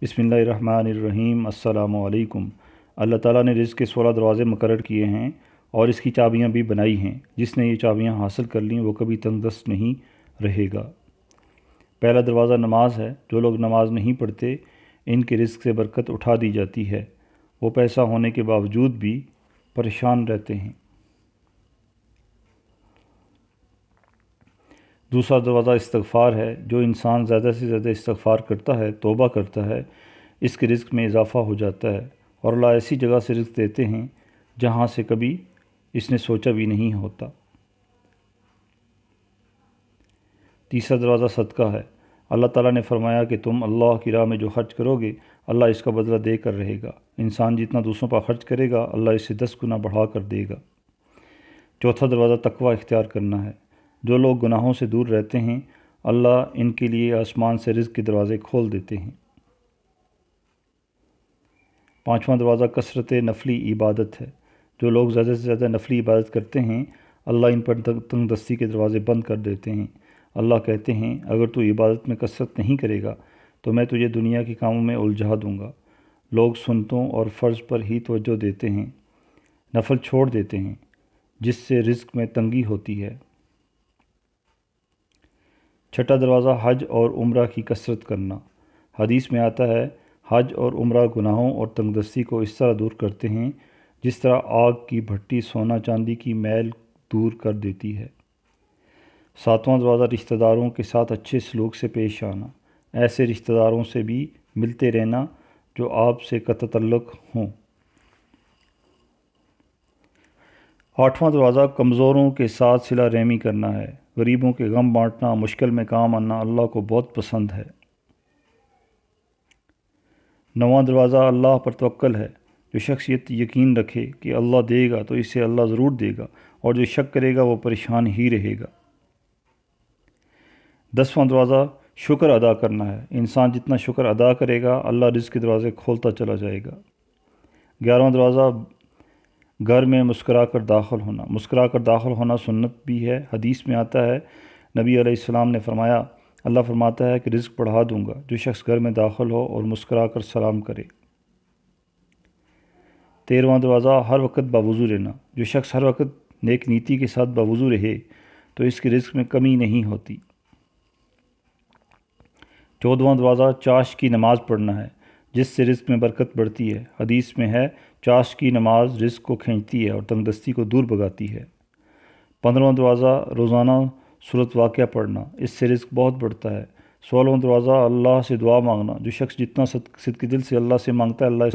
बिस्मिल्लाहिर्रहमानिर्रहीम। अस्सलामु अलैकुम। अल्लाह ताला ने रिज़्क़ के 16 दरवाज़े मुकर्रर किए हैं और इसकी चाबियां भी बनाई हैं। जिसने ये चाबियां हासिल कर लीं वो कभी तंगदस्त नहीं रहेगा। पहला दरवाज़ा नमाज है। जो लोग नमाज नहीं पढ़ते इनके रिज़्क़ से बरकत उठा दी जाती है। वो पैसा होने के बावजूद भी परेशान रहते हैं। दूसरा दरवाज़ा इस्तग़फ़ार है। जो इंसान ज़्यादा से ज़्यादा इस्तग़फ़ार करता है, तौबा करता है, इसके रिज़्क़ में इजाफ़ा हो जाता है और अल्लाह ऐसी जगह से रिज़्क़ देते हैं जहाँ से कभी इसने सोचा भी नहीं होता। तीसरा दरवाज़ा सदका है। अल्लाह ताला ने फरमाया कि तुम अल्लाह की राह में जो खर्च करोगे अल्लाह इसका बदला दे कर रहेगा। इंसान जितना दूसरों पर खर्च करेगा अल्लाह इसे 10 गुना बढ़ा कर देगा। चौथा दरवाज़ा तकवा इख्तियार करना है। जो लोग गुनाहों से दूर रहते हैं अल्लाह इनके लिए आसमान से रिज़्क़ के दरवाज़े खोल देते हैं। पाँचवां दरवाज़ा कसरत नफली इबादत है। जो लोग ज़्यादा से ज़्यादा नफली इबादत करते हैं अल्लाह इन पर तंगदस्ती के दरवाज़े बंद कर देते हैं। अल्लाह कहते हैं अगर तू इबादत में कसरत नहीं करेगा तो मैं तुझे दुनिया के कामों में उलझा दूँगा। लोग सुन्नतों और फ़र्ज़ पर ही तवज्जो देते हैं, नफल छोड़ देते हैं, जिससे रिज़्क़ में तंगी होती है। छठा दरवाज़ा हज और उम्रा की कसरत करना। हदीस में आता है हज और उम्रा गुनाहों और तंगदस्ती को इस तरह दूर करते हैं जिस तरह आग की भट्टी सोना चांदी की मैल दूर कर देती है। सातवां दरवाज़ा रिश्तेदारों के साथ अच्छे सलूक से पेश आना। ऐसे रिश्तेदारों से भी मिलते रहना जो आपसे कत तल्लुक़ हों। आठवां दरवाज़ा कमज़ोरों के साथ सिला रहमी करना है। गरीबों के गम बांटना, मुश्किल में काम आना अल्लाह को बहुत पसंद है। नौवां दरवाज़ा अल्लाह पर तवक्ल है। जो शख्स ये यकीन रखे कि अल्लाह देगा तो इसे अल्लाह ज़रूर देगा और जो शक करेगा वो परेशान ही रहेगा। 10वां दरवाज़ा शुक्र अदा करना है। इंसान जितना शुक्र अदा करेगा अल्लाह रिज़्क़ के दरवाज़े खोलता चला जाएगा। 11वां दरवाज़ा घर में मुस्कुरा कर दाखिल होना। मुस्कुरा कर दाखिल होना सुन्नत भी है। हदीस में आता है नबी अलैहिस्सलाम ने फरमाया अल्लाह फरमाता है कि रिज़्क़ बढ़ा दूँगा जो शख्स घर में दाखिल हो और मुस्कुरा कर सलाम करे। 13वां दरवाज़ा हर वक्त बावुज़ू रहना। जो शख्स हर वक्त नेक नीति के साथ बावुज़ू रहे तो इसके रिज़्क़ में कमी नहीं होती। 14वां दरवाज़ा चाश की नमाज़ पढ़ना है जिससे रिज़्क़ में बरकत बढ़ती है। हदीस में है चाश की नमाज रिज़्क़ को खींचती है और तंगदस्ती को दूर भगाती है। 15वां दरवाज़ा रोज़ाना सूरत वाक़या पढ़ना, इससे रिज़्क़ बहुत बढ़ता है। 16वां दरवाज़ा अल्लाह से दुआ मांगना। जो शख्स जितना सिद्क़ दिल से अल्लाह से मांगता है अल्लाह